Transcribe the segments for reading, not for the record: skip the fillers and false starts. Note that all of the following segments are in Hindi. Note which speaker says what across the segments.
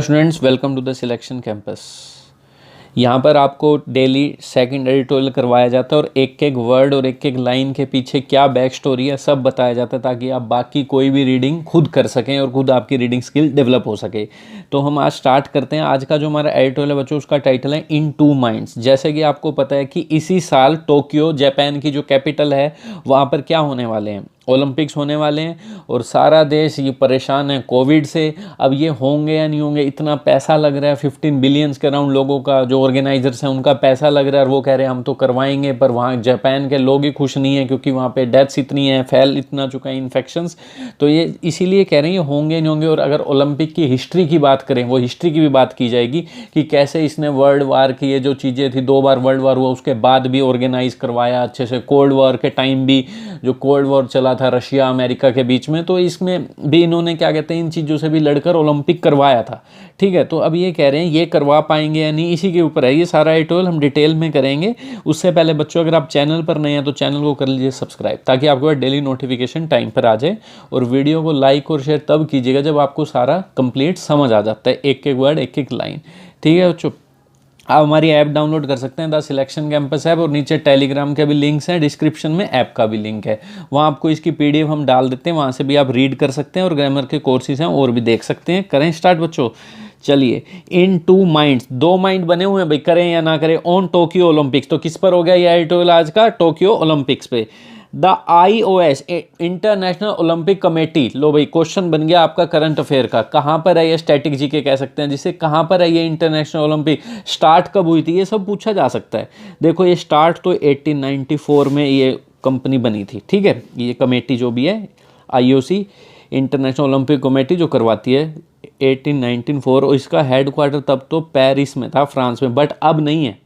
Speaker 1: Hello students, welcome to the selection campus. यहाँ पर आपको डेली सेकंड एडिटोरियल करवाया जाता है और एक एक वर्ड और एक एक लाइन के पीछे क्या बैक स्टोरी है सब बताया जाता है, ताकि आप बाकी कोई भी रीडिंग खुद कर सकें और खुद आपकी रीडिंग स्किल डेवलप हो सके। तो हम आज स्टार्ट करते हैं। आज का जो हमारा एडिटोरियल है बच्चों, उसका टाइटल है इन टू माइंड्स। जैसे कि आपको पता है कि इसी साल टोक्यो, जापान की जो कैपिटल है, वहाँ पर क्या होने वाले हैं, ओलंपिक्स होने वाले हैं और सारा देश ये परेशान है कोविड से। अब ये होंगे या नहीं होंगे, इतना पैसा लग रहा है, 15 बिलियंस के अराउंड लोगों का, जो ऑर्गेनाइजर्स हैं उनका पैसा लग रहा है और वो कह रहे हैं हम तो करवाएंगे, पर वहाँ जापान के लोग ही खुश नहीं हैं क्योंकि वहाँ पे डेथ्स इतनी है, फैल इतना चुका है इन्फेक्शंस। तो ये इसीलिए कह रहे हैं ये होंगे नहीं होंगे। और अगर ओलंपिक की हिस्ट्री की बात करें, वो हिस्ट्री की भी बात की जाएगी कि कैसे इसने वर्ल्ड वार की ये जो चीज़ें थी, 2 बार वर्ल्ड वार हुआ, उसके बाद भी ऑर्गेनाइज करवाया अच्छे से। कोल्ड वॉर के टाइम भी जो कोल्ड वॉर चला था रशिया अमेरिका के बीच में, तो इसमें भी इन्होंने क्या कहते हैं इन चीज़ों से भी लड़कर ओलंपिक करवाया था। ठीक है, तो अब ये कह रहे हैं ये करवा पाएंगे या नहीं, इसी के ऊपर है ये सारा एडिटोरियल, हम डिटेल में करेंगे। उससे पहले बच्चों, अगर आप चैनल पर नए हैं तो चैनल को कर लीजिए सब्सक्राइब, ताकि आपको डेली नोटिफिकेशन टाइम पर आ जाए। और वीडियो को लाइक और शेयर तब कीजिएगा जब आपको सारा कंप्लीट समझ आ जाता है, एक एक वर्ड एक एक लाइन। ठीक है बच्चों, आप हमारी ऐप डाउनलोड कर सकते हैं, द सिलेक्शन कैंपस ऐप, और नीचे टेलीग्राम के भी लिंक्स हैं, डिस्क्रिप्शन में ऐप का भी लिंक है, वहाँ आपको इसकी पीडीएफ हम डाल देते हैं, वहाँ से भी आप रीड कर सकते हैं और ग्रामर के कोर्सेज हैं और भी देख सकते हैं। करें स्टार्ट बच्चों, चलिए। इन टू माइंड्स, 2 माइंड बने हुए हैं भाई, करें या ना करें। ऑन टोक्यो ओलंपिक्स, तो किस पर हो गया ये एडिटोरियल आज का, टोक्यो ओलंपिक्स पे। The IOS International Olympic Committee, लो भाई क्वेश्चन बन गया आपका करंट अफेयर का। कहाँ पर है ये, स्टैटिक जीके कह सकते हैं जिसे, कहाँ पर है ये इंटरनेशनल ओलंपिक, स्टार्ट कब हुई थी, ये सब पूछा जा सकता है। देखो ये स्टार्ट तो 1894 में ये कंपनी बनी थी। ठीक है, ये कमेटी जो भी है IOC इंटरनेशनल ओलंपिक कमेटी जो करवाती है 1894, और इसका हेडक्वार्टर तब तो पेरिस में था, फ्रांस में, बट अब नहीं है।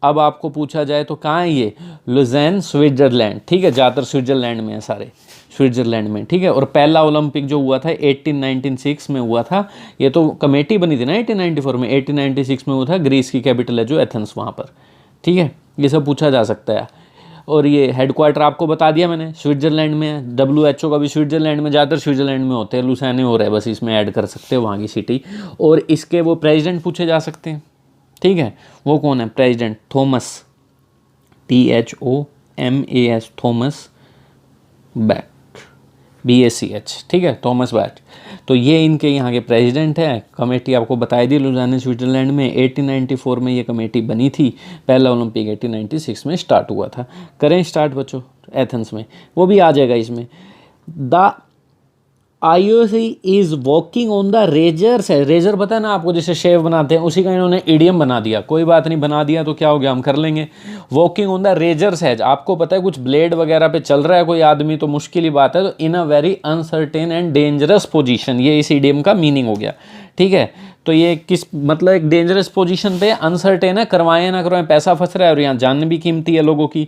Speaker 1: अब आपको पूछा जाए तो कहाँ है ये, लुज़ेन स्विट्ज़रलैंड। ठीक है, ज़्यादातर स्विट्ज़रलैंड में है, सारे स्विट्ज़रलैंड में। ठीक है, और पहला ओलंपिक जो हुआ था 1896 में हुआ था। ये तो कमेटी बनी थी ना 1894 में, 1896 में हुआ था। ग्रीस की कैपिटल है जो एथेंस, वहाँ पर। ठीक है, ये सब पूछा जा सकता है। और ये हेडक्वार्टर आपको बता दिया मैंने, स्विट्ज़रलैंड में है। WHO का भी स्विट्ज़रलैंड में, ज़्यादातर स्विट्ज़रलैंड में होते हैं, लुसाने हो रहा है बस, इसमें ऐड कर सकते हो वहाँ की सिटी। और इसके वो प्रेसिडेंट पूछे जा सकते हैं। ठीक है, वो कौन है president, Thomas, THOMAS, Thomas bat, BACH। ठीक है, थॉमस बैट। तो ये इनके यहाँ के प्रेसिडेंट है। कमेटी आपको बताई दी, लुज़ाने स्विट्ज़रलैंड में 1894 में ये कमेटी बनी थी। पहला ओलंपिक 1896 में स्टार्ट हुआ था। करें स्टार्ट बच्चों, एथेंस में, वो भी आ जाएगा इसमें। The IOC is walking on the razors है। रेजर पता है ना आपको, जैसे शेव बनाते हैं, उसी का इन्होंने इडियम बना दिया। कोई बात नहीं, बना दिया तो क्या हो गया, हम कर लेंगे। वॉकिंग ऑन द रेजर्स है, आपको पता है कुछ ब्लेड वगैरह पे चल रहा है कोई आदमी तो मुश्किल ही बात है। तो in a very uncertain and dangerous position, ये इस इडियम का मीनिंग हो गया। ठीक है, तो ये किस मतलब एक डेंजरस पोजीशन पे, अनसर्टेन है, करवाएं ना करवाएं, पैसा फंस रहा है और यहाँ जान भी कीमती है लोगों की।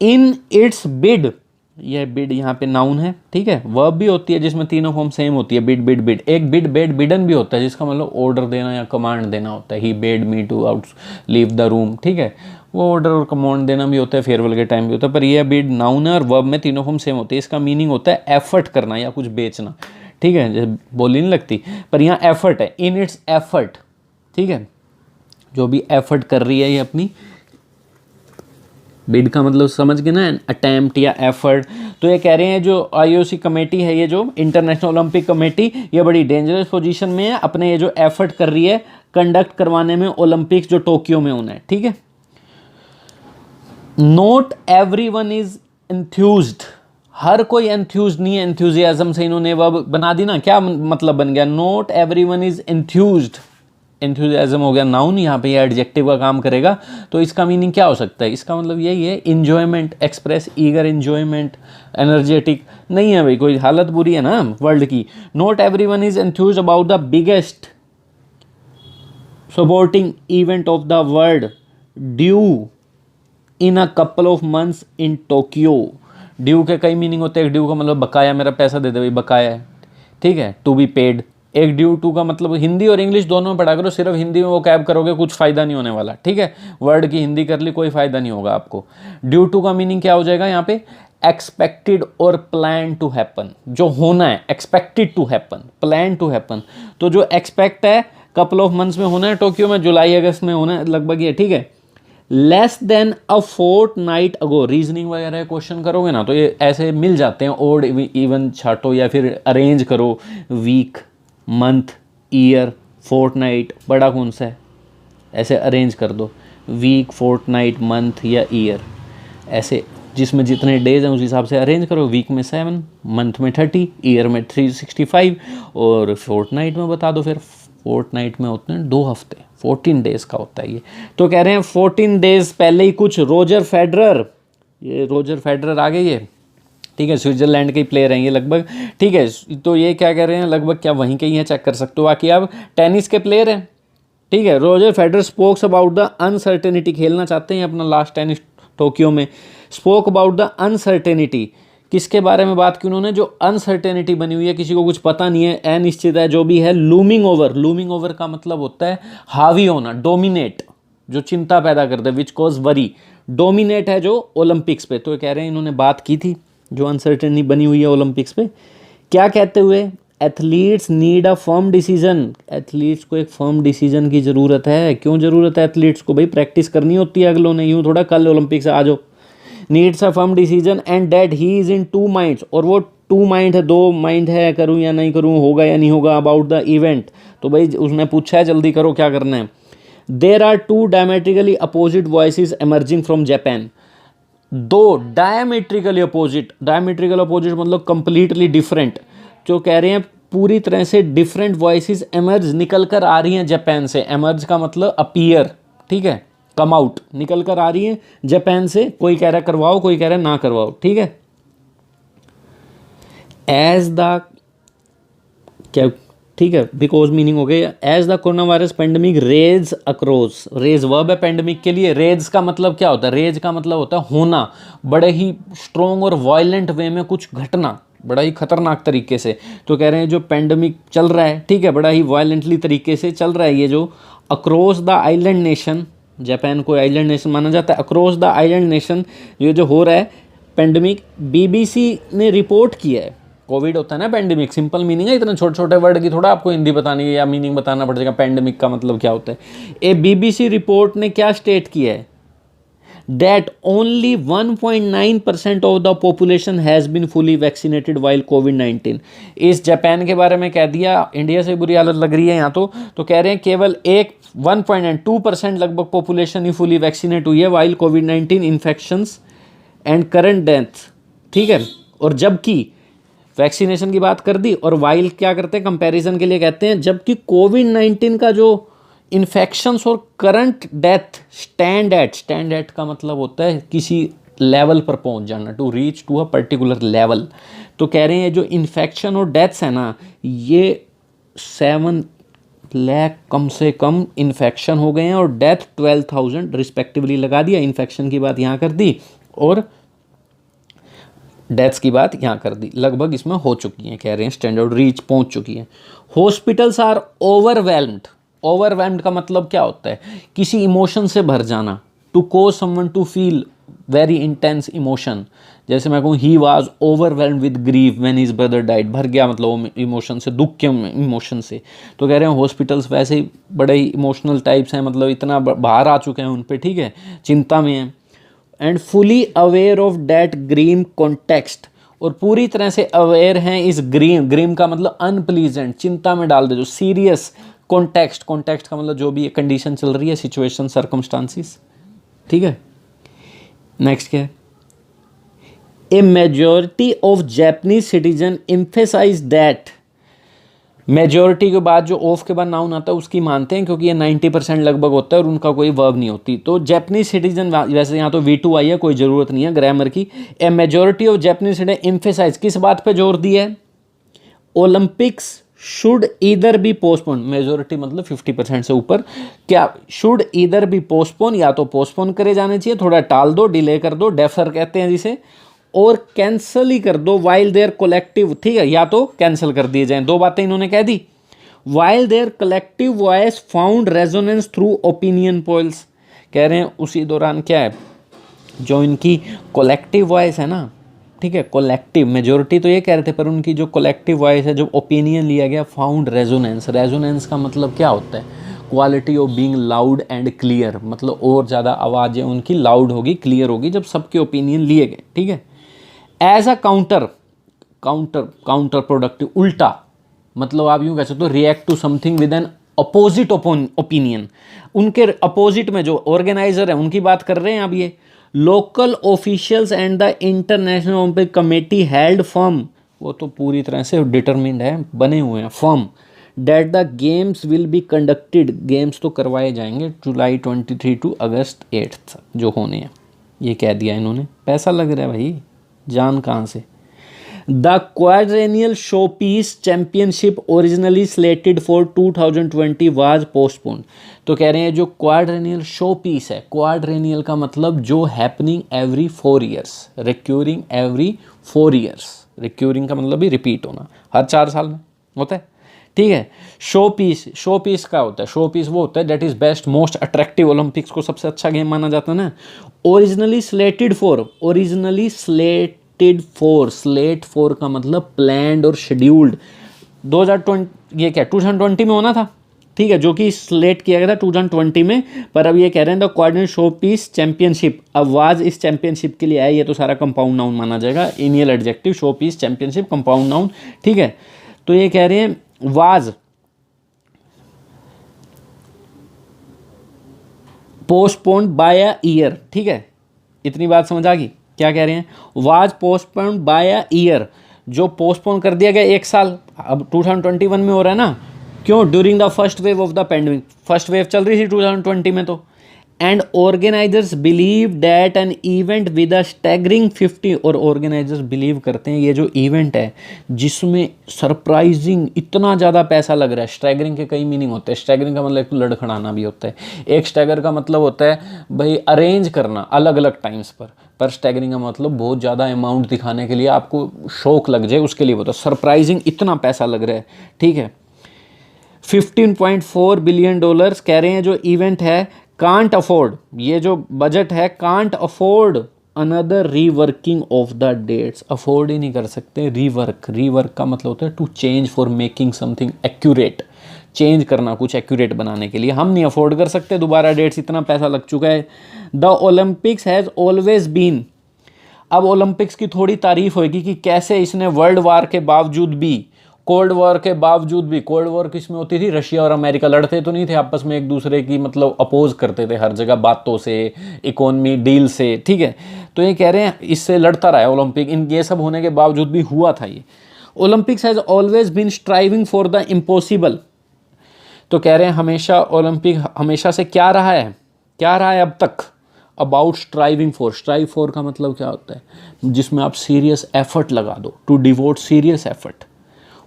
Speaker 1: इन इट्स बिड, यह बिड यहाँ पे नाउन है। ठीक है, वर्ब भी होती है जिसमें तीनों फॉर्म सेम होती है, बिड बिड बिड। एक बिड बेड बिडन भी होता है जिसका मतलब ऑर्डर देना या कमांड देना होता है। He bade me to out leave the room. ठीक है, वो ऑर्डर और कमांड देना भी होता है, फेयरवेल के टाइम भी होता है। पर यह बिड नाउन है और वर्ब में तीनों फॉर्म सेम होती है। इसका मीनिंग होता है एफर्ट करना या कुछ बेचना। ठीक है, जैसे बोली नहीं लगती, पर यहाँ एफर्ट है, इन इट्स एफर्ट। ठीक है, जो भी एफर्ट कर रही है ये अपनी, बिड का मतलब समझ गए ना, अटेम्प्ट या एफर्ट। तो ये कह रहे हैं जो IOC कमेटी है, ये जो इंटरनेशनल ओलंपिक कमेटी, ये बड़ी डेंजरस पोजीशन में है, अपने ये जो एफर्ट कर रही है कंडक्ट करवाने में ओलंपिक्स जो टोक्यो में होना है। ठीक है, नॉट एवरीवन इज एंथ्यूज्ड, हर कोई एंथ्यूज्ड नहीं है। एंथ्यूजियाज्म से इन्होंने वर्ब बना दी ना, क्या मतलब बन गया, नॉट एवरीवन इज एंथ्यूज्ड। एंथुजियाज्म हो गया नाउन, यहाँ पे ये एडजेक्टिव का काम करेगा। तो इसका मीनिंग क्या हो सकता है, इसका मतलब यही है enjoyment, express eager enjoyment, energetic नहीं है भाई, कोई हालत बुरी है ना वर्ल्ड की। Not everyone is enthused about the biggest sporting event of the world due in a couple of months in Tokyo. Due के कई मीनिंग होते हैं। ड्यू का मतलब बकाया, मेरा पैसा दे दे भाई, बकाया है। ठीक है, टू बी पेड। एक ड्यू टू का मतलब हिंदी और इंग्लिश दोनों में पढ़ा करो, सिर्फ हिंदी में वो कैब करोगे कुछ फ़ायदा नहीं होने वाला। ठीक है, वर्ड की हिंदी कर ली, कोई फ़ायदा नहीं होगा आपको। ड्यू टू का मीनिंग क्या हो जाएगा यहाँ पे, एक्सपेक्टेड और प्लान टू हैपन, जो होना है, expected to happen, plan to happen. तो जो एक्सपेक्ट है कपल ऑफ मंथ्स में होना है, टोक्यो में जुलाई अगस्त में होना है लगभग ये, ठीक है। लेस देन अ फोर्ट नाइट अगो, रीजनिंग वगैरह क्वेश्चन करोगे ना तो ये ऐसे मिल जाते हैं, ओड इवन छाटो या फिर अरेंज करो, week, month, year, fortnight, बड़ा कौन सा है, ऐसे अरेंज कर दो, वीक, फोर्ट नाइट, मंथ या ईयर, ऐसे जिसमें जितने डेज हैं उस हिसाब से अरेंज करो। वीक में 7, मंथ में 30, ईयर में 365 और फोर्ट नाइट में बता दो। फिर फोर्ट नाइट में होते हैं 2 हफ्ते, 14 डेज का होता है ये। तो कह रहे हैं 14 डेज पहले ही कुछ रोजर फेडरर, ये रोजर फेडरर आ गए ये, ठीक है, स्विट्जरलैंड के ही प्लेयर हैं ये लगभग, ठीक है। तो ये क्या कह रहे हैं, लगभग क्या वहीं के ही हैं, चेक कर सकते हो। बाकी आप टेनिस के प्लेयर हैं, ठीक है। Roger Federer spokes about the uncertainty, खेलना चाहते हैं अपना लास्ट टेनिस टोक्यो में, स्पोक अबाउट द अनसर्टेनिटी, किसके बारे में बात की उन्होंने, जो अनसर्टेनिटी बनी हुई है, किसी को कुछ पता नहीं है, अनिश्चित है जो भी है। लूमिंग ओवर, लूमिंग ओवर का मतलब होता है हावी होना, डोमिनेट, जो चिंता पैदा करता है, विच कॉज वरी, डोमिनेट है जो ओलंपिक्स पे। तो कह रहे हैं इन्होंने बात की थी जो अनसर्टेनिटी बनी हुई है ओलंपिक्स पे। क्या कहते हुए, athletes need a firm decision, athletes को एक फर्म डिसीजन की ज़रूरत है। क्यों ज़रूरत है एथलीट्स को, भाई प्रैक्टिस करनी होती है अगलों ने, यूँ थोड़ा कल ओलंपिक से आ जाओ। Needs a firm decision and that he is in 2 minds, और वो 2 माइंड है, 2 माइंड है, करूँ या नहीं करूँ, होगा या नहीं होगा, अबाउट द इवेंट। तो भाई उसने पूछा है जल्दी करो क्या करना है। There are 2 diametrically opposite voices emerging from Japan, 2 diametrically opposite, diametrical opposite मतलब कंप्लीटली डिफरेंट, जो कह रहे हैं पूरी तरह से डिफरेंट वॉइसेस एमर्ज निकल कर आ रही हैं जापान से। एमर्ज का मतलब अपीयर, ठीक है, कम आउट, निकल कर आ रही हैं जापान से। कोई कह रहा है करवाओ, कोई कह रहा है ना करवाओ, ठीक है। एज द क्या, ठीक है, बिकॉज मीनिंग हो गया, as the corona virus pandemic rages across, rage verb है पेंडेमिक के लिए। रेज का मतलब क्या होता है, रेज का मतलब होता है होना, बड़े ही स्ट्रॉन्ग और वायलेंट वे में कुछ घटना, बड़ा ही खतरनाक तरीके से। तो कह रहे हैं जो पेंडेमिक चल रहा है, ठीक है, बड़ा ही वायलेंटली तरीके से चल रहा है ये जो, across the island nation, Japan को आइलैंड नेशन माना जाता है, अक्रॉस द आइलैंड नेशन ये जो हो रहा है पेंडेमिक। बीबीसी ने रिपोर्ट किया है, कोविड होता है ना पेंडेमिक, सिंपल मीनिंग है, इतने छोटे छोटे वर्ड की थोड़ा आपको हिंदी बतानी है या मीनिंग बताना पड़ जाएगा, पेंडेमिक का मतलब क्या होता है। ए बीबीसी रिपोर्ट ने क्या स्टेट किया है, that only 1.9% of the population has been fully vaccinated while COVID-19। इस जापान के बारे में कह दिया, इंडिया से बुरी हालत लग रही है यहाँ तो कह रहे हैं केवल 1.2% लगभग पॉपुलेशन ही फुली वैक्सीनेट हुई है while covid infections and current death, ठीक है। और जबकि वैक्सीनेशन की बात कर दी, और वाइल क्या करते हैं, कंपैरिजन के लिए कहते हैं, जबकि कोविड-19 का जो इन्फेक्शंस और करंट डेथ स्टैंड एट का मतलब होता है किसी लेवल पर पहुंच जाना, to reach to a particular level. तो कह रहे हैं जो इन्फेक्शन और डेथ्स है ना, ये 7 लाख कम से कम इन्फेक्शन हो गए हैं और डेथ 12,000 रिस्पेक्टिवली लगा दिया। इन्फेक्शन की बात यहाँ कर दी और डेथ्स की बात यहाँ कर दी, लगभग इसमें हो चुकी हैं, कह रहे हैं स्टैंडर्ड रीच पहुँच चुकी है। हॉस्पिटल्स आर ओवरवेल्म्ड, ओवरवेल्म्ड का मतलब क्या होता है, किसी इमोशन से भर जाना, to cause someone to feel very intense emotion. जैसे मैं कहूँ he was overwhelmed with grief when his brother died, भर गया मतलब इमोशन से, दुख के इमोशन से। तो कह रहे हैं हॉस्पिटल्स वैसे ही बड़े ही इमोशनल टाइप्स हैं, मतलब इतना बाहर आ चुके हैं उन पे, ठीक है, चिंता में हैं। And fully aware of that grim context, और पूरी तरह से अवेयर हैं इस ग्रीम का मतलब अनप्लीजेंट, चिंता में डाल दे जो सीरियस कॉन्टेक्स्ट का मतलब जो भी कंडीशन चल रही है, सिचुएशन, सर्कमस्टांसिस, ठीक है। नेक्स्ट क्या है, a majority of Japanese citizen emphasise that, majority के बाद जो ऑफ के बाद नाउन आता है उसकी मानते हैं, क्योंकि ये 90% लगभग होता है और उनका कोई वर्ब नहीं होती। तो जापानीज सिटीजन, वैसे यहाँ तो V2 आई है, कोई ज़रूरत नहीं है ग्रामर की। A majority of Japanese citizen emphasize, किस बात पे जोर दिया है, Olympics should either be postpone, majority मतलब 50% से ऊपर, क्या शुड ईदर बी पोस्टपोन, या तो पोस्टपोन करे जाने चाहिए, थोड़ा टाल दो, डिले कर दो, डेफर कहते हैं जिसे, और कैंसिल ही कर दो वाइल देयर कलेक्टिव, ठीक है, या तो कैंसिल कर दिए जाएं। 2 बातें इन्होंने कह दी। While there collective voice found resonance through opinion polls, कह रहे हैं उसी दौरान क्या है, जो इनकी कलेक्टिव वॉइस है ना, ठीक है, कलेक्टिव मेजोरिटी तो ये कह रहे थे, पर उनकी जो कलेक्टिव वॉइस है, जो ओपिनियन लिया गया, फाउंड रेजोनेंस। रेजोनेंस का मतलब क्या होता है? Quality of being loud and clear, मतलब और ज़्यादा आवाज़ें उनकी लाउड होगी, क्लियर होगी जब सबके ओपिनियन लिए गए, ठीक है। एज अ काउंटर प्रोडक्टिव, उल्टा, मतलब आप यूँ कह सकते हो react to something with an opposite opinion. उनके अपोजिट में जो ऑर्गेनाइजर है उनकी बात कर रहे हैं अब ये। Local officials and the international Olympic committee held firm, वो तो पूरी तरह से डिटरमिन्ड है, बने हुए हैं firm, that the games will be conducted, games तो करवाए जाएंगे जुलाई 23 टू अगस्त 8 जो होने हैं। ये कह दिया इन्होंने, पैसा लग रहा है भाई, जान कहाँ से। The quadrennial showpiece championship originally slated for 2020 was postponed. तो कह रहे हैं जो क्वाड्रेनियल शोपीस है, क्वाड्रेनियल का मतलब जो happening every 4 years, recurring every 4 years, recurring का मतलब भी रिपीट होना, हर 4 साल में होता है, ठीक है। शो पीस का होता है, शो पीस वो होता है that is best most attractive, Olympics को सबसे अच्छा गेम माना जाता है ना। Originally slated for, slate for का मतलब प्लान्ड और शेड्यूल्ड, 2020, ये क्या 2020 में होना था, ठीक है, जो कि स्लेट किया गया था 2020 में। पर अब ये कह रहे हैं द क्वाड्रेनियल शो पीस चैंपियनशिप, अब वाज इस चैंपियनशिप के लिए आया, ये तो सारा कंपाउंड नाउन माना जाएगा, इनियल adjective, showpiece championship compound noun, ठीक है। तो ये कह रहे हैं was postponed by a year, ठीक है, इतनी बात समझ आ गई। क्या कह रहे हैं? Was postponed by a year, जो पोस्टपोन कर दिया गया 1 साल, अब 2021 में हो रहा है ना। क्यों? During the first wave of the pandemic, first wave चल रही थी 2020 में तो। And organisers believe that an event with a staggering 50, और ऑर्गेनाइजर्स बिलीव करते हैं ये जो इवेंट है जिसमें सरप्राइजिंग इतना ज़्यादा पैसा लग रहा है। स्टैगरिंग के कई मीनिंग होते हैं, स्टैगरिंग का मतलब एक तो लड़खड़ाना भी होता है, एक स्टैगर का मतलब होता है भाई अरेंज करना अलग अलग टाइम्स पर स्टैगरिंग का मतलब बहुत ज़्यादा अमाउंट दिखाने के लिए, आपको शौक लग जाए उसके लिए होता है। सरप्राइजिंग इतना पैसा लग रहा है, ठीक है। $15.4 बिलियन कह रहे हैं जो इवेंट है, कांट अफोर्ड, ये जो बजट है can't afford another reworking of the dates, afford ही नहीं कर सकते रीवर्क का मतलब होता है to change for making something accurate, change करना कुछ एक्यूरेट बनाने के लिए, हम नहीं अफोर्ड कर सकते दोबारा डेट्स, इतना पैसा लग चुका है। The Olympics has always been, अब ओलंपिक्स की थोड़ी तारीफ होगी कि कैसे इसने वर्ल्ड वार के बावजूद भी, कोल्ड वॉर के बावजूद भी, कोल्ड वॉर किस में होती थी? रशिया और अमेरिका लड़ते तो नहीं थे आपस में एक दूसरे की, मतलब अपोज करते थे हर जगह बातों से, इकोनॉमी डील से, ठीक है। तो ये कह रहे हैं इससे लड़ता रहा है ओलंपिक, इन ये सब होने के बावजूद भी हुआ था ये। Olympics has always been striving for the impossible, तो कह रहे हैं हमेशा ओलंपिक हमेशा से क्या रहा है अब तक, about striving for, strive for का मतलब क्या होता है? जिसमें आप सीरियस एफर्ट लगा दो, to devote serious effort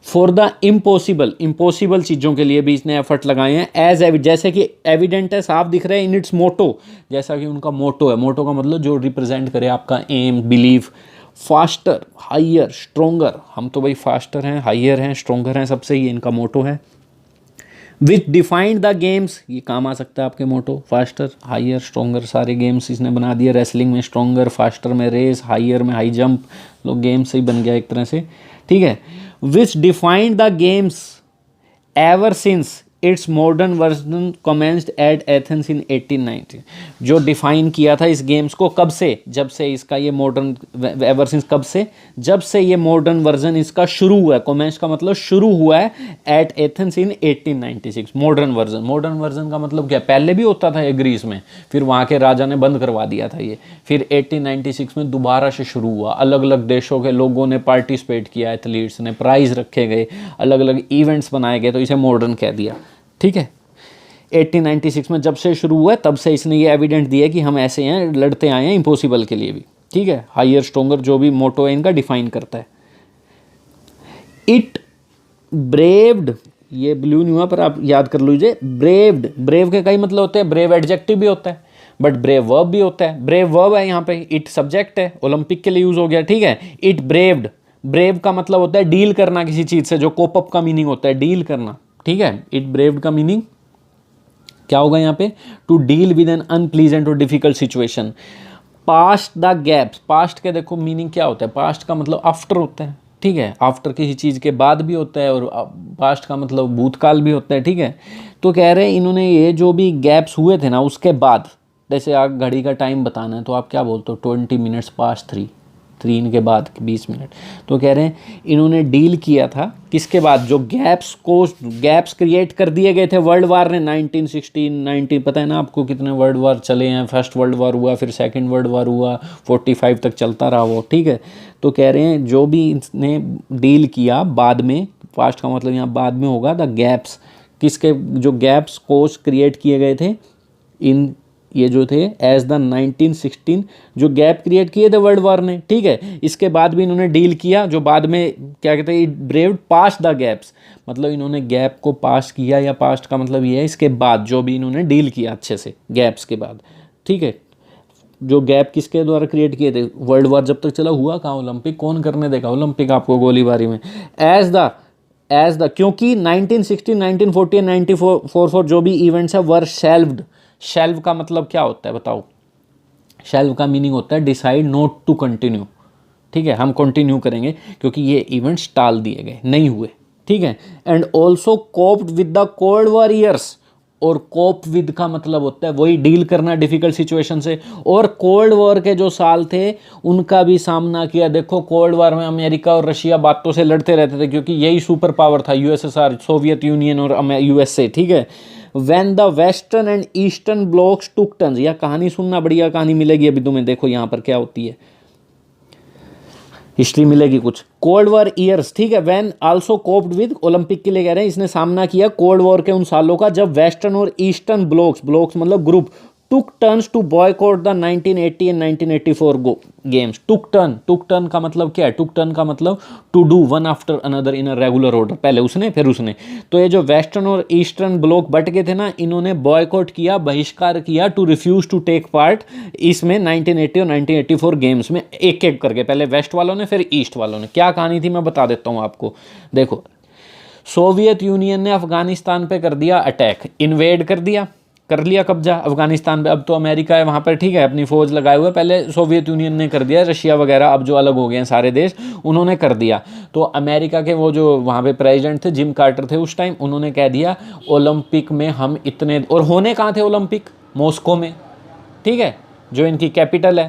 Speaker 1: for the impossible चीज़ों के लिए भी इसने एफर्ट लगाए हैं। जैसे कि एविडेंट है, साफ दिख रहा है इन इट्स मोटो, जैसा कि उनका मोटो है, मोटो का मतलब जो रिप्रेजेंट करे आपका aim, believe, faster, higher, stronger, हम तो भाई फास्टर हैं, हाइयर हैं, स्ट्रोंगर हैं, सबसे ये इनका मोटो है। विच डिफाइंड द गेम्स, ये काम आ सकता है आपके मोटो, फास्टर, हाइयर, स्ट्रोंगर, सारे गेम्स इसने बना दिए। रेसलिंग में स्ट्रोंगर, फास्टर में रेस, हाइयर में हाई जंप, लोग गेम से ही बन गया एक तरह से, ठीक है। Which defined the games ever since its modern version commenced at Athens in 1890, जो डिफाइन किया था इस गेम्स को कब से? जब से इसका ये मॉडर्न, एवर सिंस कब से? जब से ये मॉडर्न वर्जन इसका शुरू हुआ है, कमेंस का मतलब शुरू हुआ है, एट एथेंस इन 1896। मॉडर्न वर्जन का मतलब क्या? पहले भी होता था ये ग्रीस में, फिर वहाँ के राजा ने बंद करवा दिया था ये, फिर 1896 में दोबारा से शुरू हुआ, अलग अलग देशों के लोगों ने पार्टिसिपेट किया, एथलीट्स ने, प्राइज रखे गए, अलग अलग इवेंट्स बनाए गए, तो इसे मॉडर्न कह दिया, ठीक है। 1896 में जब से शुरू हुआ है तब से इसने ये एविडेंट दिया कि हम ऐसे हैं, लड़ते आए हैं इम्पॉसिबल के लिए भी, ठीक है। हायर, स्ट्रोंगर, जो भी मोटो है इनका डिफाइन करता है। इट ब्रेव्ड, ये ब्लू नहीं हुआ पर आप याद कर लीजिए, ब्रेव्ड, ब्रेव के कई मतलब होते हैं, ब्रेव एडजेक्टिव भी होता है बट ब्रेव वर्ब भी होता है। ब्रेव वर्ब है यहाँ पे, इट सब्जेक्ट है, ओलंपिक के लिए यूज हो गया, ठीक है। इट ब्रेव्ड, ब्रेव का मतलब होता है डील करना किसी चीज से, जो कोप अप का मीनिंग होता है डील करना, ठीक है। इट ब्रेव्ड का मीनिंग क्या होगा यहाँ पे? To deal with an unpleasant और difficult situation, past the gaps, past के देखो मीनिंग क्या होता है, पास्ट का मतलब आफ्टर होता है, ठीक है, आफ्टर किसी चीज़ के बाद भी होता है, और पास्ट का मतलब भूतकाल भी होता है, ठीक है। तो कह रहे हैं इन्होंने ये जो भी गैप्स हुए थे ना उसके बाद, जैसे आप घड़ी का टाइम बताना है तो आप क्या बोलते हो, 20 मिनट्स पास्ट 3, 3 के बाद 20 मिनट। तो कह रहे हैं इन्होंने डील किया था किसके बाद, जो गैप्स क्रिएट कर दिए गए थे वर्ल्ड वार ने, 1916 पता है ना आपको कितने वर्ल्ड वार चले हैं, फर्स्ट वर्ल्ड वार हुआ, फिर सेकंड वर्ल्ड वार हुआ, 45 तक चलता रहा वो, ठीक है। तो कह रहे हैं जो भी इसने डील किया बाद में, पास्ट का मतलब यहाँ बाद में होगा, द गैप्स, किसके, जो गैप्स कोस क्रिएट किए गए थे इन, ये जो थे एज द 1916 जो गैप क्रिएट किए थे वर्ल्ड वार ने, ठीक है, इसके बाद भी इन्होंने डील किया, जो बाद में क्या कहते हैं, ब्रेव्ड पास्ट द गैप्स, मतलब इन्होंने गैप को पास किया, या पास्ट का मतलब ये है इसके बाद जो भी इन्होंने डील किया अच्छे से गैप्स के बाद, ठीक है। जो गैप किसके द्वारा क्रिएट किए थे, वर्ल्ड वार जब तक चला, हुआ कहाँ ओलंपिक, कौन करने देगा ओलंपिक आपको गोलीबारी में, एज द क्योंकि 1916 1940 1944 जो भी इवेंट्स है वर शेल्व्ड। शेल्व का मतलब क्या होता है बताओ, शेल्व का मीनिंग होता है डिसाइड नॉट टू कंटिन्यू, ठीक है, हम कंटिन्यू करेंगे क्योंकि ये इवेंट्स टाल दिए गए, नहीं हुए, ठीक है। And also coped with the cold war years, और कोप विद का मतलब होता है वही डील करना डिफिकल्ट सिचुएशन से, और कोल्ड वॉर के जो साल थे उनका भी सामना किया। देखो कोल्ड वॉर में अमेरिका और रशिया बातों से लड़ते रहते थे क्योंकि यही सुपर पावर था, यूएसएसआर, सोवियत यूनियन और यूएसए, ठीक है। When the western and eastern blocks took turns, यह कहानी सुनना, बढ़िया कहानी मिलेगी अभी तुम्हें, देखो यहाँ पर क्या होती है, हिस्ट्री मिलेगी कुछ। कोल्ड वॉर ईयर्स, ठीक है, when also coped with, Olympic के लिए कह रहे हैं इसने सामना किया कोल्ड वॉर के उन सालों का जब वेस्टर्न और ईस्टर्न ब्लॉक्स मतलब group took turns to boycott the 1980 and 1984 games. Took turn का मतलब क्या है, टुक टर्न का मतलब to do one after another in a regular order, पहले उसने फिर उसने। तो ये जो वेस्टर्न और ईस्टर्न ब्लॉक बट गए थे ना, इन्होंने बॉयकॉट किया, बहिष्कार किया, to refuse to take part इसमें 1980 और 1984 गेम्स में, एक एक करके, पहले वेस्ट वालों ने फिर ईस्ट वालों ने। क्या कहानी थी मैं बता देता हूँ आपको, देखो सोवियत यूनियन ने अफगानिस्तान पे कर दिया अटैक, इन्वेड कर लिया कब्जा अफगानिस्तान पे, अब तो अमेरिका है वहाँ पर, ठीक है, अपनी फौज लगाए हुए, पहले सोवियत यूनियन ने कर दिया, रशिया वगैरह अब जो अलग हो गए हैं सारे देश उन्होंने कर दिया। तो अमेरिका के वो जो वहाँ पे प्रेसिडेंट थे जिम कार्टर थे उस टाइम, उन्होंने कह दिया ओलंपिक में हम इतने, और होने कहाँ थे ओलंपिक, मॉस्को में, ठीक है, जो इनकी कैपिटल है,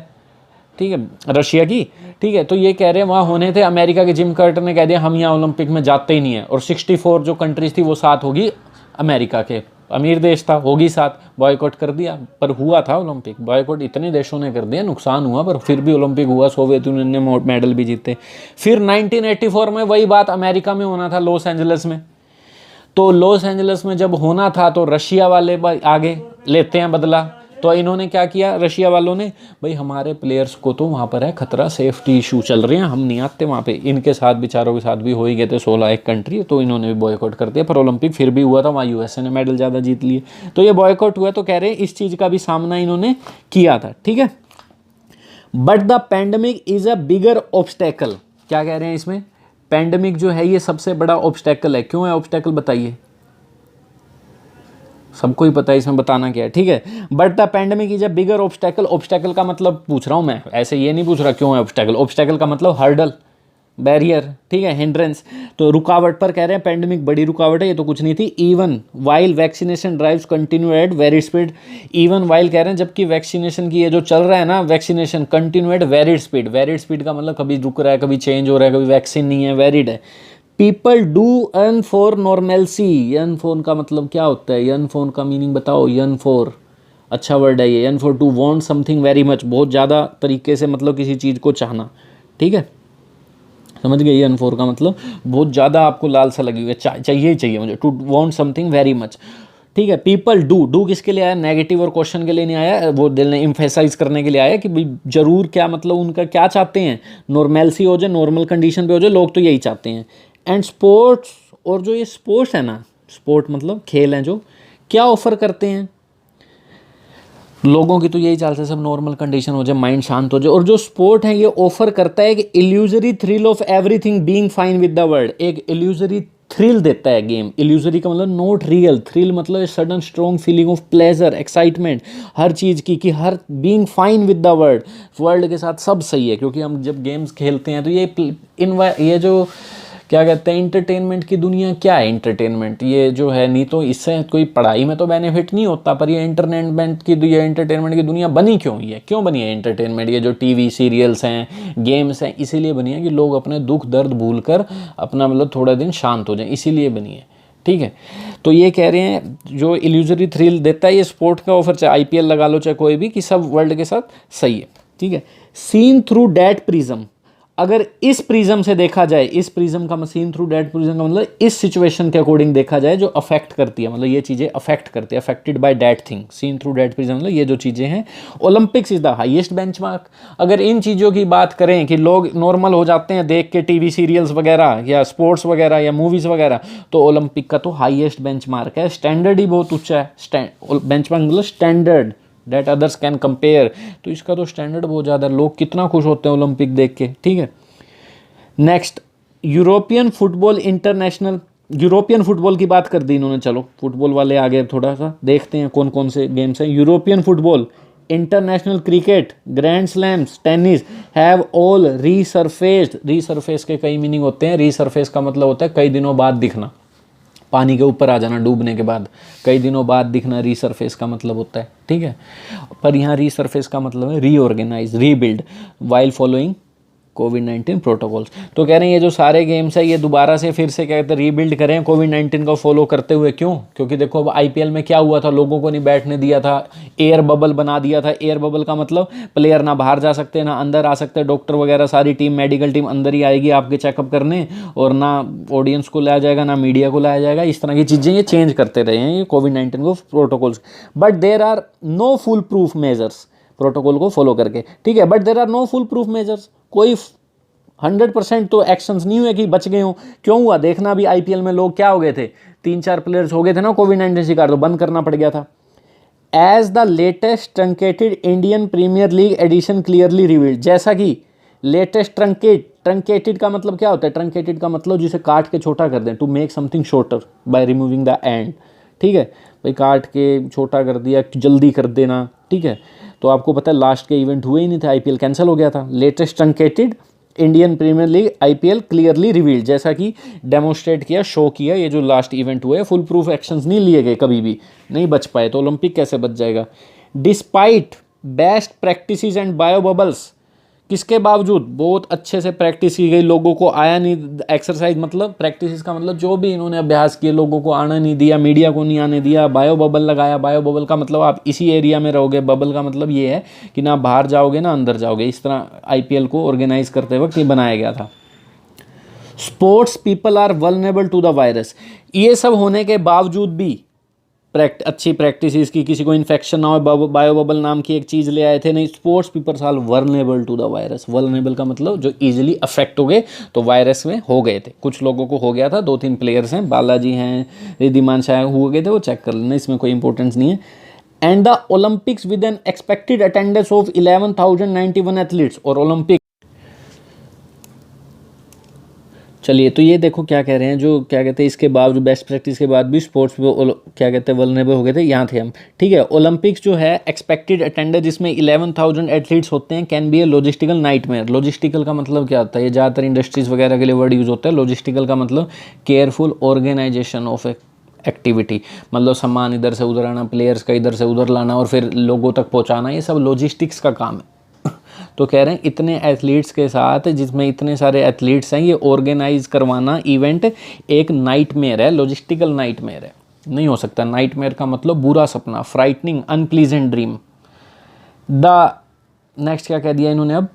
Speaker 1: ठीक है, रशिया की, ठीक है। तो ये कह रहे हैं वहाँ होने थे, अमेरिका के जिम कार्टर ने कह दिया हम यहाँ ओलंपिक में जाते ही नहीं है, और 64 जो कंट्रीज थी वो साथ होगी, अमेरिका के अमीर देश था, होगी साथ, बॉयकॉट कर दिया। पर हुआ था ओलंपिक, बॉयकॉट इतने देशों ने कर दिया, नुकसान हुआ पर फिर भी ओलंपिक हुआ, सोवियत यूनियन ने मेडल भी जीते। फिर 1984 में वही बात अमेरिका में होना था, लॉस एंजलिस में। तो लॉस एंजलिस में जब होना था तो रशिया वाले आगे लेते हैं बदला, तो इन्होंने क्या किया रशिया वालों ने, भाई हमारे प्लेयर्स को तो वहाँ पर है खतरा, सेफ्टी इशू चल रहे हैं, हम नहीं आते वहाँ पे। इनके साथ बेचारों के साथ भी हो ही गए थे 16 एक कंट्री, तो इन्होंने भी बॉयकॉट कर दिया। पर ओलंपिक फिर भी हुआ था, वहाँ यूएसए ने मेडल ज़्यादा जीत लिए, तो ये बॉयकॉट हुआ। तो कह रहे हैं इस चीज़ का भी सामना इन्होंने किया था, ठीक है। But the pandemic is a bigger obstacle, क्या कह रहे हैं इसमें, पैंडमिक जो है ये सबसे बड़ा ऑब्स्टेकल है। क्यों है ऑब्स्टेकल बताइए, सबको ही पता है, इसमें बताना क्या है, ठीक है। But the pandemic is a bigger obstacle, obstacle का मतलब पूछ रहा हूँ मैं, ऐसे ये नहीं पूछ रहा क्यों है ऑब्स्टेकल, ऑब्स्टेकल का मतलब हर्डल, बैरियर, ठीक है, हिंड्रेंस। तो रुकावट पर कह रहे हैं पैंडेमिक बड़ी रुकावट है, ये तो कुछ नहीं थी। Even while vaccination drives continue at varied speed, even while कह रहे हैं जबकि वैक्सीनेशन की ये जो चल रहा है ना, vaccination continue at varied speed, varied speed का मतलब कभी रुक रहा है, कभी चेंज हो रहा है, कभी वैक्सीन नहीं है, वेरिड है। People do earn for normalcy, N phone का मतलब क्या होता है, यन फोन का मीनिंग बताओ, यन फॉर, अच्छा वर्ड है ये, yearn for to want something very much, बहुत ज़्यादा तरीके से, मतलब किसी चीज़ को चाहना, ठीक है, समझ गए। यन फॉर का मतलब बहुत ज़्यादा आपको लालसा लगी हुई है, चाहिए ही चाहिए मुझे, to want something very much, ठीक है। पीपल डू किसके लिए आया, नेगेटिव और क्वेश्चन के लिए नहीं आया, वो दिल ने इम्फेसाइज करने के लिए आया कि भाई जरूर, क्या मतलब उनका क्या चाहते हैं, नॉर्मेलसी हो जाए, नॉर्मल कंडीशन पे हो जाए, लोग तो यही चाहते हैं। एंड स्पोर्ट्स, और जो ये स्पोर्ट्स है ना, स्पोर्ट मतलब खेल हैं जो, क्या ऑफर करते हैं लोगों की, तो यही चाल से सब नॉर्मल कंडीशन हो जाए, माइंड शांत हो जाए। और जो स्पोर्ट है ये ऑफर करता है कि illusory thrill of everything being fine with the world, एक इल्यूजरी थ्रिल देता है गेम। इल्यूजरी का मतलब नॉट रियल, थ्रिल मतलब sudden strong feeling of pleasure, excitement हर चीज़ की, कि हर being fine with the world, world के साथ सब सही है। क्योंकि हम जब गेम्स खेलते हैं तो ये जो क्या कहते हैं इंटरटेनमेंट की दुनिया, क्या है इंटरटेनमेंट, ये जो है नहीं तो इससे कोई पढ़ाई में तो बेनिफिट नहीं होता, पर ये एंटरटेनमेंट की दुनिया बनी क्यों हुई है, क्यों बनी है एंटरटेनमेंट? ये जो टीवी सीरियल्स हैं, गेम्स हैं, इसीलिए बनी है कि लोग अपने दुख दर्द भूल कर अपना मतलब थोड़ा दिन शांत हो जाए, इसीलिए बनी है। ठीक है, तो ये कह रहे हैं जो इल्यूजरी थ्रिल देता है ये स्पोर्ट का ऑफर, चाहे आईपीएल लगा लो चाहे कोई भी, कि सब वर्ल्ड के साथ सही है। ठीक है, सीन थ्रू डैट प्रिज्म, अगर इस प्रिज्म से देखा जाए, इस प्रिज्म का सीन थ्रू डैट प्रिज्म का मतलब इस सिचुएशन के अकॉर्डिंग देखा जाए जो अफेक्ट करती है, मतलब ये चीज़ें अफेक्ट करती है, affected by that thing, seen through that prism मतलब ये जो चीज़ें हैं। Olympics is the highest benchmark, अगर इन चीज़ों की बात करें कि लोग नॉर्मल हो जाते हैं देख के टीवी सीरियल्स वगैरह या स्पोर्ट्स वगैरह या मूवीज़ वगैरह, तो ओलंपिक का तो हाईएस्ट बेंचमार्क है, स्टैंडर्ड ही बहुत ऊंचा है। बेंचमार्क मतलब standard that others can compare, तो इसका तो स्टैंडर्ड बहुत ज़्यादा, लोग कितना खुश होते हैं ओलंपिक देख के। ठीक है, next European football international, European football की बात कर दी इन्होंने, चलो फुटबॉल वाले आ गए, थोड़ा सा देखते हैं कौन कौन से गेम्स हैं। European football, international cricket, grand slams, tennis have all resurfaced. Resurface के कई मीनिंग होते हैं, रीसरफेस का मतलब होता है कई दिनों बाद दिखना, पानी के ऊपर आ जाना डूबने के बाद, कई दिनों बाद दिखना रीसरफेस का मतलब होता है। ठीक है, पर यहाँ रीसरफेस का मतलब है रीऑर्गेनाइज, रीबिल्ड वाइल फॉलोइंग कोविड-19 प्रोटोकॉल्स। तो कह रहे हैं ये जो सारे गेम्स है ये दोबारा से फिर से क्या कहते हैं रीबिल्ड करें कोविड-19 को फॉलो करते हुए। क्यों? क्योंकि देखो अब आईपीएल में क्या हुआ था, लोगों को नहीं बैठने दिया था, एयर बबल बना दिया था। एयर बबल का मतलब प्लेयर ना बाहर जा सकते ना अंदर आ सकते, डॉक्टर वगैरह सारी टीम मेडिकल टीम अंदर ही आएगी आपके चेकअप करने, और ना ऑडियंस को लाया जाएगा ना मीडिया को लाया जाएगा। इस तरह की चीज़ें ये चेंज करते रहे हैं ये कोविड-19 को protocols, but there are no foolproof measures, protocol को फॉलो करके। ठीक है, but there are no foolproof measures, कोई 100% तो एक्शंस नहीं हुए कि बच गए हों। क्यों हुआ देखना भी, आईपीएल में लोग क्या हो गए थे, 3-4 प्लेयर्स हो गए थे ना कोविड-19 शिकार, तो बंद करना पड़ गया था। As the latest truncated Indian Premier League edition clearly revealed, जैसा कि लेटेस्ट ट्रंकेटेड का मतलब क्या होता है, ट्रंकेटेड का मतलब जिसे काट के छोटा कर दें, to make something shorter by removing the end. ठीक है भाई, काट के छोटा कर दिया, जल्दी कर देना। ठीक है, तो आपको पता है लास्ट के इवेंट हुए ही नहीं थे, आईपीएल कैंसिल हो गया था। Latest truncated Indian Premier League IPL clearly revealed, जैसा कि डेमोन्स्ट्रेट किया, शो किया, ये जो लास्ट इवेंट हुए फुल प्रूफ एक्शंस नहीं लिए गए, कभी भी नहीं बच पाए, तो ओलंपिक कैसे बच जाएगा। Despite best practices and bio bubbles, किसके बावजूद बहुत अच्छे से प्रैक्टिस की गई, लोगों को आया नहीं, एक्सरसाइज मतलब प्रैक्टिस का मतलब जो भी इन्होंने अभ्यास किए, लोगों को आना नहीं दिया, मीडिया को नहीं आने दिया, बायो बबल लगाया। बायो बबल का मतलब आप इसी एरिया में रहोगे, बबल का मतलब ये है कि ना बाहर जाओगे ना अंदर जाओगे, इस तरह आईपीएल को ऑर्गेनाइज करते वक्त ये बनाया गया था। Sports people are vulnerable to the virus, ये सब होने के बावजूद भी अच्छी प्रैक्टिस की, किसी को इन्फेक्शन ना हो, बायो बबल नाम की एक चीज़ ले आए थे, नहीं, sports people are vulnerable to the virus. Vulnerable का मतलब जो इजीली अफेक्ट हो गए, तो वायरस में हो गए थे, कुछ लोगों को हो गया था, 2-3 प्लेयर्स हैं, बालाजी हैं, रिद्धिमान शाह हुए गए थे, वो चेक कर लेना, इसमें कोई इंपॉर्टेंस नहीं है। And the Olympics with N expected attendance of 11,091 athletes, और ओलंपिक, चलिए तो ये देखो क्या कह रहे हैं, जो क्या कहते हैं इसके बावजूद बेस्ट प्रैक्टिस के बाद भी स्पोर्ट्स पे क्या कहते हैं वल्नरेबल हो गए थे, यहाँ थे हम। ठीक है, ओलंपिक्स जो है एक्सपेक्टेड अटेंडेंस जिसमें 11,000 एथलीट्स होते हैं, can be A logistical nightmare. Logistical का मतलब क्या होता है, ये ज़्यादातर इंडस्ट्रीज़ वगैरह के लिए वर्ड यूज़ होता है। लॉजिस्टिकल का मतलब केयरफुल ऑर्गेनाइजेशन ऑफ एक्टिविटी, मतलब सामान इधर से उधर आना, प्लेयर्स का इधर से उधर लाना और फिर लोगों तक पहुँचाना, ये सब लॉजिस्टिक्स का काम है। तो कह रहे हैं इतने एथलीट्स के साथ, जिसमें इतने सारे एथलीट्स हैं, ये ऑर्गेनाइज करवाना इवेंट एक नाइटमेयर है, लॉजिस्टिकल नाइटमेयर है, नहीं हो सकता। नाइटमेयर का मतलब बुरा सपना, frightening, unpleasant dream. The next क्या कह दिया इन्होंने अब,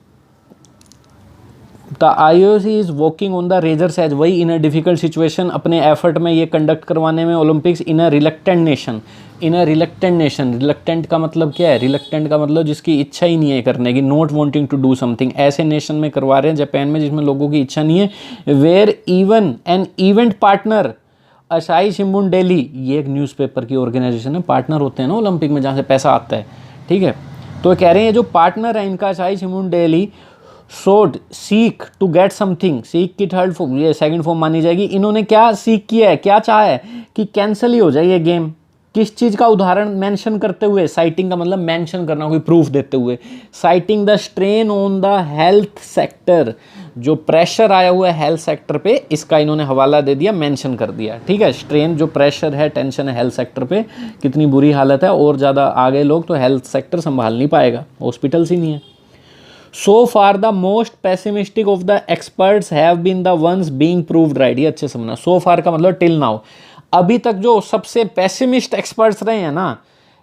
Speaker 1: the IOC is working on the razor's edge, वही इन अ डिफिकल्ट सिचुएशन, अपने एफर्ट में ये कंडक्ट करवाने में Olympics in a reluctant nation. In a reluctant nation, reluctant का मतलब क्या है, रिलक्टेंट का मतलब जिसकी इच्छा ही नहीं है करने की, not wanting to do something, ऐसे नेशन में करवा रहे हैं, जापान में, जिसमें लोगों की इच्छा नहीं है। Where even an event partner Asahi Shimbun daily, ये एक न्यूज़पेपर की ऑर्गेनाइजेशन है, पार्टनर होते हैं ना ओलंपिक में जहाँ से पैसा आता है। ठीक है, तो कह रहे हैं जो पार्टनर है इनका Asahi Shimbun daily sought seek to get something, seek की थर्ड फॉर्म, ये सेकंड फॉर्म मानी जाएगी। इन्होंने क्या सीक किया है, क्या चाहा है कि कैंसिल ही हो जाए ये गेम। किस चीज़ का उदाहरण मेंशन करते हुए, साइटिंग का मतलब मेंशन करना, कोई प्रूफ देते हुए। Citing the strain on the health sector, जो प्रेशर आया हुआ है हेल्थ सेक्टर पे, इसका इन्होंने हवाला दे दिया, मेंशन कर दिया। ठीक है, स्ट्रेन जो प्रेशर है, टेंशन है हेल्थ सेक्टर पे, कितनी बुरी हालत है, और ज़्यादा आगे लोग तो हेल्थ सेक्टर संभाल नहीं पाएगा, हॉस्पिटल्स ही नहीं है। So far the most pessimistic of the experts have been the ones being proved right. ये अच्छे समझना, सो फार का मतलब टिल नाउ, अभी तक जो सबसे पेसिमिस्ट एक्सपर्ट्स रहे हैं ना,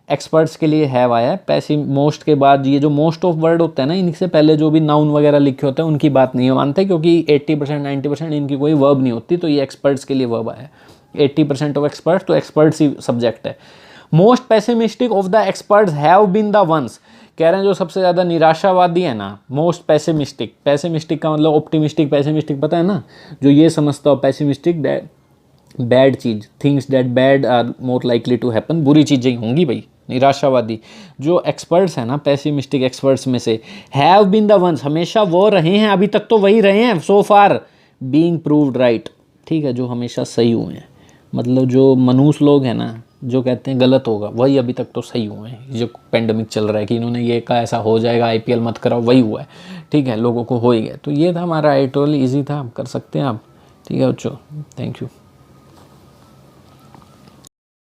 Speaker 1: एक्सपर्ट्स के लिए हैव आया है, पैसिम मोस्ट के बाद ये जो मोस्ट ऑफ वर्ड होते हैं ना, इनसे पहले जो भी नाउन वगैरह लिखे होते हैं उनकी बात नहीं मानते, क्योंकि 80% 90% इनकी कोई वर्ब नहीं होती, तो ये एक्सपर्ट्स के लिए वर्ब आया है। 80% ऑफ एक्सपर्ट्स, तो एक्सपर्ट्स ही सब्जेक्ट है। Most pessimistic of the experts have been the ones, कह रहे हैं जो सबसे ज़्यादा निराशावादी है ना, मोस्ट पेसिमिस्टिक, पेसिमिस्टिक का मतलब ऑप्टिमिस्टिक, पेसिमिस्टिक पता है ना, जो ये समझता हो पेसिमिस्टिक, बैड चीज़, things that bad are more likely to happen, बुरी चीज़ें ही होंगी भाई, निराशावादी। जो एक्सपर्ट्स हैं ना, पेसिमिस्टिक एक्सपर्ट्स में से, हैव बीन द वंस, हमेशा वो रहे हैं, अभी तक तो वही रहे हैं, सो फार बीइंग प्रूव्ड राइट। ठीक है, जो हमेशा सही हुए हैं, मतलब जो मनुष्य लोग हैं ना, जो कहते हैं गलत होगा, वही अभी तक तो सही हुए हैं। जो पेंडेमिक चल रहा है कि इन्होंने ये कहा ऐसा हो जाएगा, IPL मत कराओ, वही हुआ है। ठीक है, लोगों को हो ही गया। तो ये था हमारा एडिटोरियल, ईजी था, कर सकते हैं आप। ठीक है बच्चों, थैंक यू।